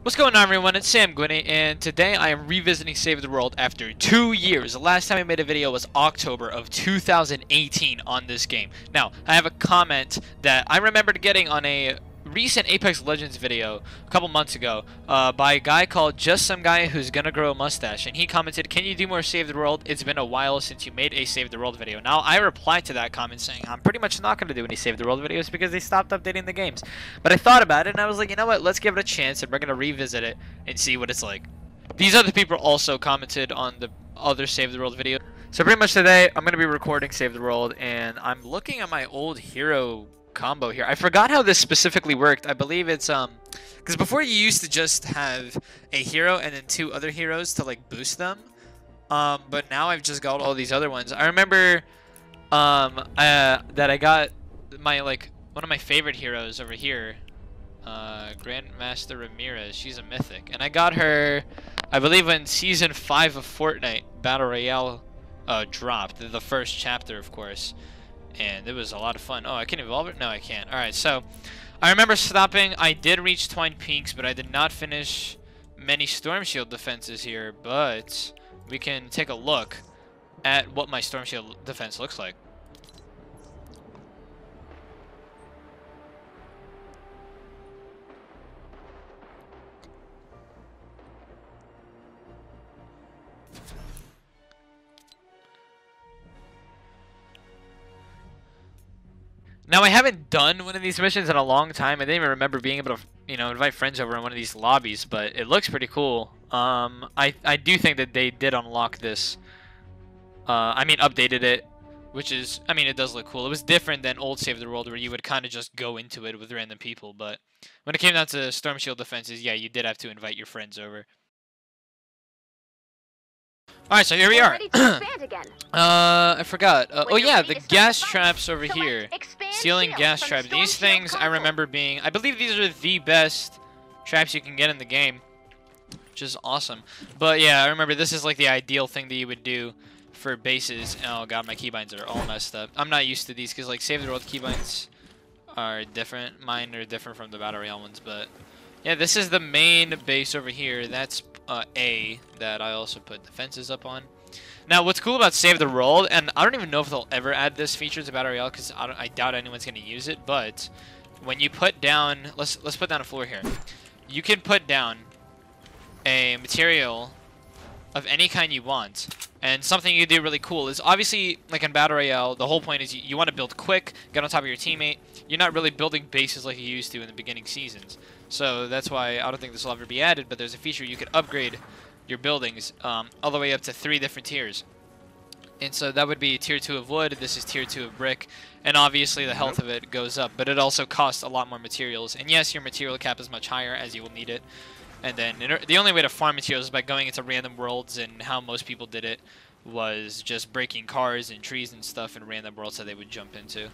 What's going on, everyone? It's Sam Gwinney, and today I am revisiting Save the World after 2 years. The last time I made a video was October of 2018 on this game. Now, I have a comment that I remembered getting on a recent Apex Legends video a couple months ago by a guy called Just Some Guy Who's Gonna Grow a Mustache, and he commented, "Can you do more Save the World? It's been a while since you made a Save the World video." Now, I replied to that comment saying I'm pretty much not gonna do any Save the World videos because they stopped updating the games. But I thought about it and I was like, you know what, let's give it a chance and we're gonna revisit it and see what it's like. These other people also commented on the other Save the World video. So pretty much today I'm gonna be recording Save the World, and I'm looking at my old hero combo here. I forgot how this specifically worked. I believe it's because before you used to just have a hero and then 2 other heroes to like boost them, but now I've just got all these other ones. I remember that I got my one of my favorite heroes over here, Grandmaster Ramirez. She's a mythic, and I got her I believe when season 5 of Fortnite Battle Royale dropped, the first chapter, of course. And it was a lot of fun. Oh, I can evolve it? No, I can't. Alright, so I remember stopping. I did reach Twine Peaks, but I did not finish many Storm Shield defenses here. But we can take a look at what my Storm Shield defense looks like. Now, I haven't done one of these missions in a long time. I didn't even remember being able to, invite friends over in one of these lobbies, but it looks pretty cool. I do think that they did unlock this. I mean, updated it, which is, I mean, it does look cool. It was different than old Save the World, where you would kind of just go into it with random people, but when it came down to Storm Shield defenses, yeah, you did have to invite your friends over. Alright, so here we are. I forgot. Oh yeah, the gas traps over here. Ceiling gas traps. These things I remember being... I believe these are the best traps you can get in the game, which is awesome. But yeah, I remember this is like the ideal thing that you would do for bases. Oh god, my keybinds are all messed up. I'm not used to these because like Save the World keybinds are different. Mine are different from the Battle Royale ones, but... yeah, this is the main base over here. That's A that I also put defenses up on. Now, what's cool about Save the World, and I don't even know if they'll ever add this feature to Battle Royale because I doubt anyone's going to use it, but when you put down, let's put down a floor here. You can put down a material of any kind you want, and something you do really cool is obviously, like in Battle Royale, the whole point is you want to build quick, get on top of your teammate. You're not really building bases like you used to in the beginning seasons. So that's why I don't think this will ever be added, but there's a feature you could upgrade your buildings all the way up to 3 different tiers. And so that would be tier 2 of wood, this is tier 2 of brick, and obviously the health of it goes up, but it also costs a lot more materials. And yes, your material cap is much higher as you will need it. And then the only way to farm materials is by going into random worlds, and how most people did it was just breaking cars and trees and stuff in random worlds that they would jump into.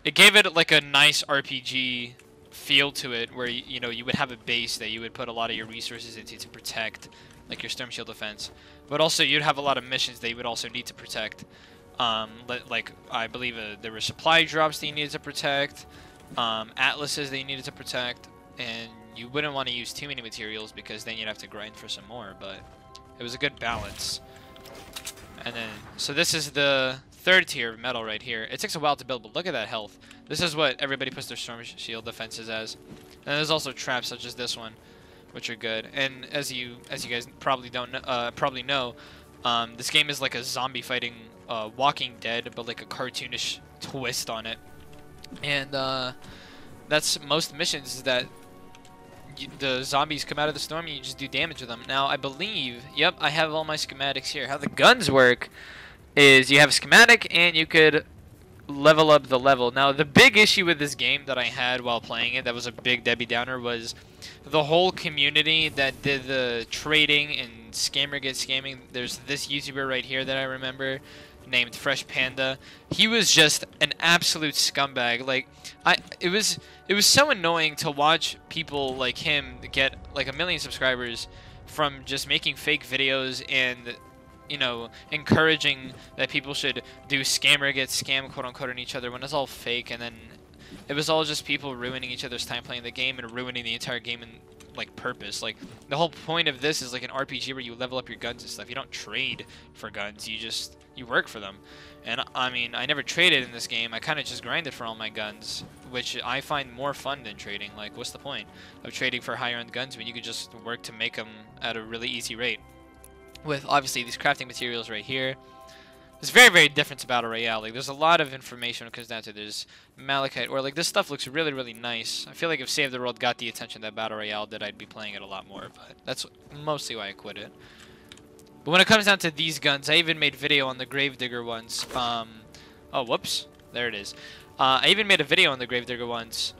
It gave it like a nice RPG feel to it, where you would have a base that you would put a lot of your resources into to protect, like your Storm Shield defense, but also you'd have a lot of missions that you would also need to protect. Like I believe there were supply drops that you needed to protect, atlases that you needed to protect, and you wouldn't want to use too many materials because then you'd have to grind for some more, but it was a good balance. And then, so this is the 3rd tier of metal right here. It takes a while to build, but look at that health. This is what everybody puts their Storm Shield defenses as. And there's also traps such as this one, which are good. And as you guys probably know, this game is like a zombie fighting Walking Dead, but like a cartoonish twist on it. And that's most missions, is that the zombies come out of the storm and you just do damage to them. Now, I believe, yep, I have all my schematics here. How the guns work is you have a schematic and you could level up the level. Now, the big issue with this game that I had while playing it, that was a big Debbie Downer, was the whole community that did the trading and scammer get scamming. There's this YouTuber right here that I remember named Fresh Panda. He was just an absolute scumbag. Like, it was so annoying to watch people like him get like 1 million subscribers from just making fake videos and encouraging that people should do scammer get scam quote unquote on each other when it's all fake, and then it was all just people ruining each other's time playing the game and ruining the entire game in like purpose. Like the whole point of this is like an RPG where you level up your guns and stuff. You don't trade for guns, you work for them. And I mean, I never traded in this game. I kind of just grinded for all my guns, which I find more fun than trading. Like, what's the point of trading for higher end guns when you could just work to make them at a really easy rate? With obviously these crafting materials right here. It's very, very different to Battle Royale. Like, there's a lot of information when it comes down to there's Malachite, or like this stuff looks really, really nice. I feel like if Save the World got the attention that Battle Royale did, I'd be playing it a lot more, but that's mostly why I quit it. But when it comes down to these guns, I even made video on the Gravedigger ones. Oh, whoops. There it is. I even made a video on the Gravedigger ones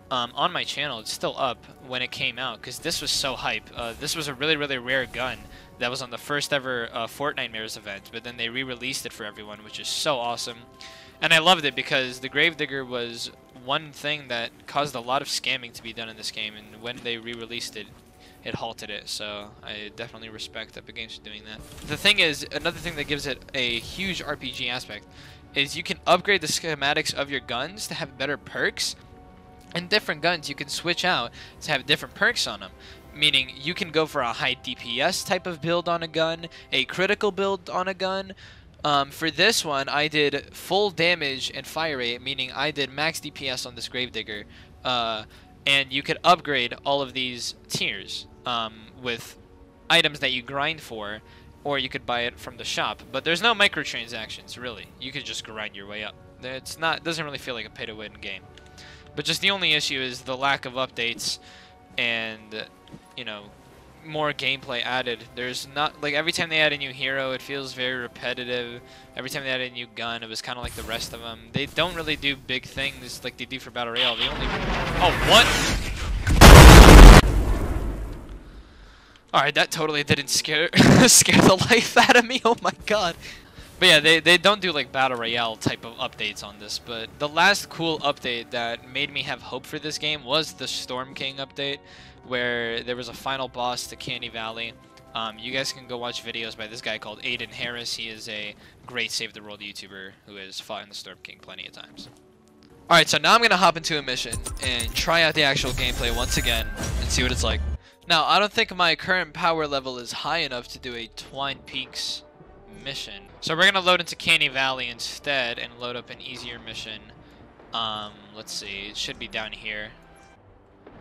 on my channel. It's still up when it came out, because this was so hype. This was a really, really rare gun that was on the first ever Fortnite Mirrors event, but then they re-released it for everyone, which is so awesome. And I loved it because the Gravedigger was one thing that caused a lot of scamming to be done in this game, and when they re-released it, it halted it. So I definitely respect Epic Games for doing that. The thing is, another thing that gives it a huge RPG aspect is you can upgrade the schematics of your guns to have better perks, and different guns you can switch out to have different perks on them. Meaning you can go for a high DPS type of build on a gun, a critical build on a gun. For this one, I did full damage and fire rate, meaning I did max DPS on this Gravedigger. And you could upgrade all of these tiers with items that you grind for, or you could buy it from the shop. But there's no microtransactions, really. You could just grind your way up. It doesn't really feel like a pay-to-win game. But just the only issue is the lack of updates and, you know, more gameplay added. There's not, like, every time they add a new hero, it feels very repetitive. Every time they add a new gun, it was kind of like the rest of them. They don't really do big things like they do for Battle Royale. They only... Oh, what? Alright, that totally didn't scare the life out of me. Oh my god. But yeah, they don't do like Battle Royale type of updates on this, but the last cool update that made me have hope for this game was the Storm King update, where there was a final boss to Canny Valley. You guys can go watch videos by this guy called Aiden Harris. He is a great Save the World YouTuber who has fought in the Storm King plenty of times. Alright, so now I'm going to hop into a mission and try out the actual gameplay once again and see what it's like. Now, I don't think my current power level is high enough to do a Twine Peaks mission. So we're going to load into Canny Valley instead and load up an easier mission. Let's see, it should be down here.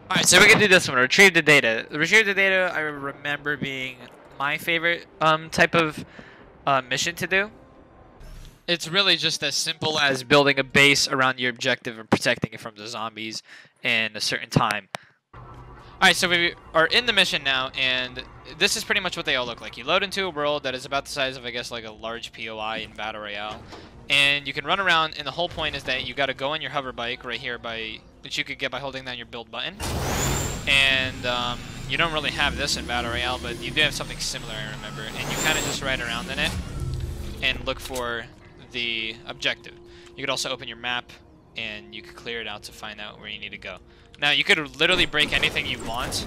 Alright, so we're going to do this one, retrieve the data. Retrieve the data, I remember being my favorite type of mission to do. It's really just as simple as building a base around your objective and protecting it from the zombies in a certain time. Alright, so we are in the mission now, and this is pretty much what they all look like. You load into a world that is about the size of, I guess, like a large POI in Battle Royale. And you can run around, and the whole point is that you got to go on your hover bike right here, which you could get by holding down your build button. And you don't really have this in Battle Royale, but you do have something similar, I remember. And you kind of just ride around in it and look for the objective. You could also open your map, and you could clear it out to find out where you need to go. Now, you could literally break anything you want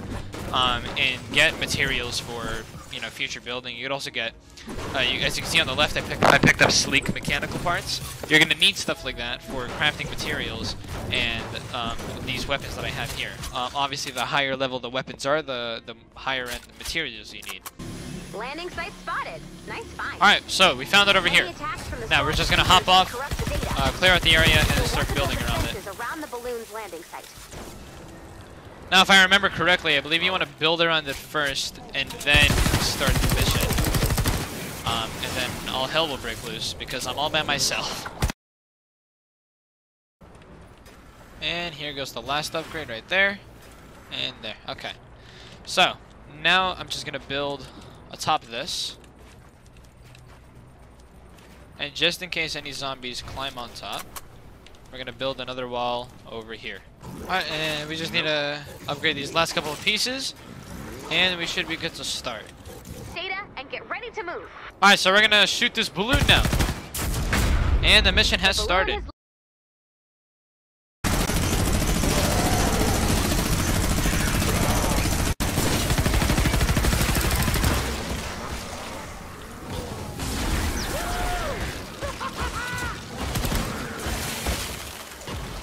and get materials for, you know, future building. You could also get, as you can see on the left, I picked up sleek mechanical parts. You're going to need stuff like that for crafting materials and these weapons that I have here. Obviously, the higher level the weapons are, the higher end materials you need. Landing site spotted. Nice find. Alright, so we found it over here. Now we're just going to hop off, clear out the area, and start building around it. Around the balloon's landing site. Now, if I remember correctly, I believe you want to build around it first, and then start the mission. And then all hell will break loose, because I'm all by myself. And here goes the last upgrade right there. And there. Okay. So, now I'm just going to build atop this. And just in case any zombies climb on top, we're going to build another wall over here. Alright, and we just need to upgrade these last couple of pieces, and we should be good to start. Data and get ready to move. Alright, so we're going to shoot this balloon now. And the mission has started.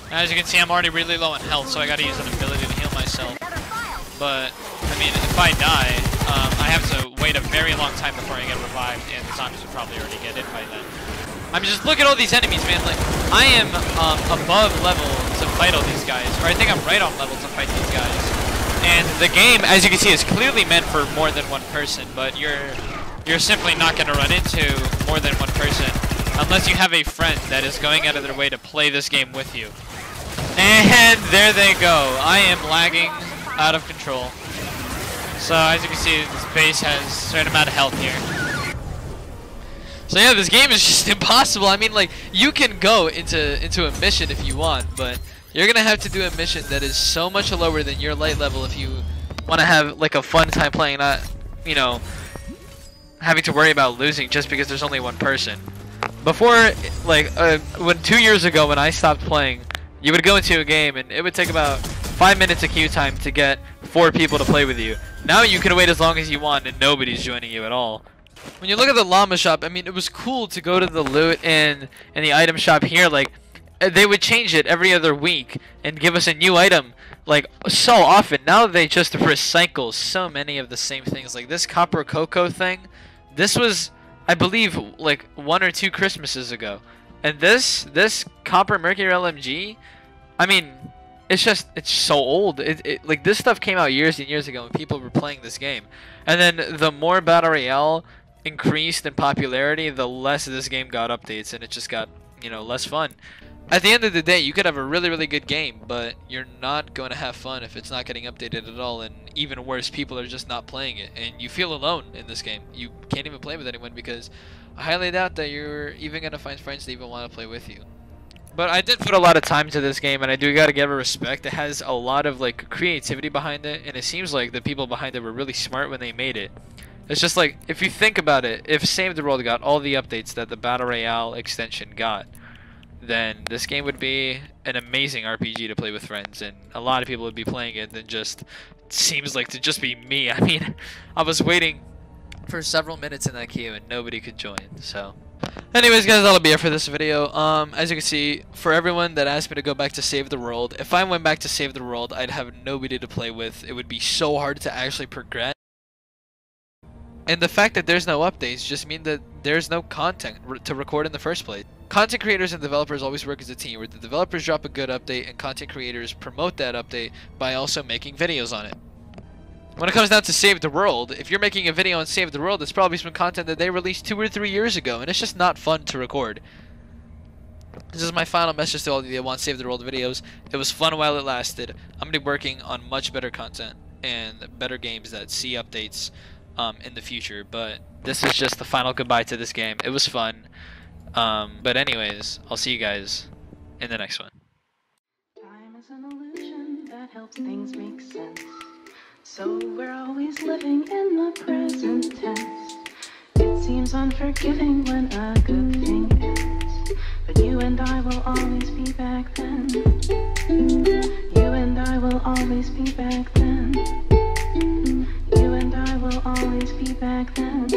As you can see, I'm already really low on health, so I gotta use an ability to heal myself. But I mean, if I die, I have to wait a very long time before I get revived, and the zombies will probably already get in by then. I mean, just look at all these enemies, man. Like, I am above level to fight all these guys, or I think I'm right on level to fight these guys. And the game, as you can see, is clearly meant for more than one person, but you're simply not going to run into more than one person unless you have a friend that is going out of their way to play this game with you. And there they go. I am lagging out of control. So as you can see, this base has a certain amount of health here. So yeah, this game is just impossible. I mean, like, you can go into a mission if you want, but you're gonna have to do a mission that is so much lower than your light level if you want to have like a fun time playing, not, you know, having to worry about losing just because there's only one person. Before, like, 2 years ago when I stopped playing, you would go into a game and it would take about 5 minutes of queue time to get 4 people to play with you. Now you can wait as long as you want and nobody's joining you at all. When you look at the llama shop, I mean, it was cool to go to the loot and the item shop here. Like, they would change it every other week and give us a new item, like, so often. Now they just recycle so many of the same things. Like this copper cocoa thing, this was, I believe, like 1 or 2 Christmases ago. And this copper mercury LMG, I mean, it's so old. Like, this stuff came out years and years ago when people were playing this game. And then the more Battle Royale increased in popularity, the less this game got updates, and it just got, you know, less fun. At the end of the day, you could have a really, really good game, but you're not going to have fun if it's not getting updated at all. And even worse, people are just not playing it, and you feel alone in this game. You can't even play with anyone because I highly doubt that you're even going to find friends that even want to play with you. But I did put a lot of time to this game, and I do gotta give it respect. It has a lot of like creativity behind it, and it seems like the people behind it were really smart when they made it. It's just like, if you think about it, if Save the World got all the updates that the Battle Royale extension got, then this game would be an amazing RPG to play with friends, and a lot of people would be playing it than just, it seems like, to just be me. I mean, I was waiting for several minutes in that queue and nobody could join, so. Anyways, guys, that'll be it for this video. As you can see, for everyone that asked me to go back to Save the World, if I went back to Save the World, I'd have nobody to play with. It would be so hard to actually progress. And the fact that there's no updates just mean that there's no content to record in the first place. Content creators and developers always work as a team, where the developers drop a good update and content creators promote that update by also making videos on it. When it comes down to Save the World, if you're making a video on Save the World, it's probably some content that they released 2 or 3 years ago, and it's just not fun to record. This is my final message to all of you that want Save the World videos. It was fun while it lasted. I'm going to be working on much better content and better games that see updates in the future, but this is just the final goodbye to this game. It was fun. But anyways, I'll see you guys in the next one. Time is an illusion that helps things make sense. So we're always living in the present tense. It seems unforgiving when a good thing ends. But you and I will always be back then. You and I will always be back then. You and I will always be back then.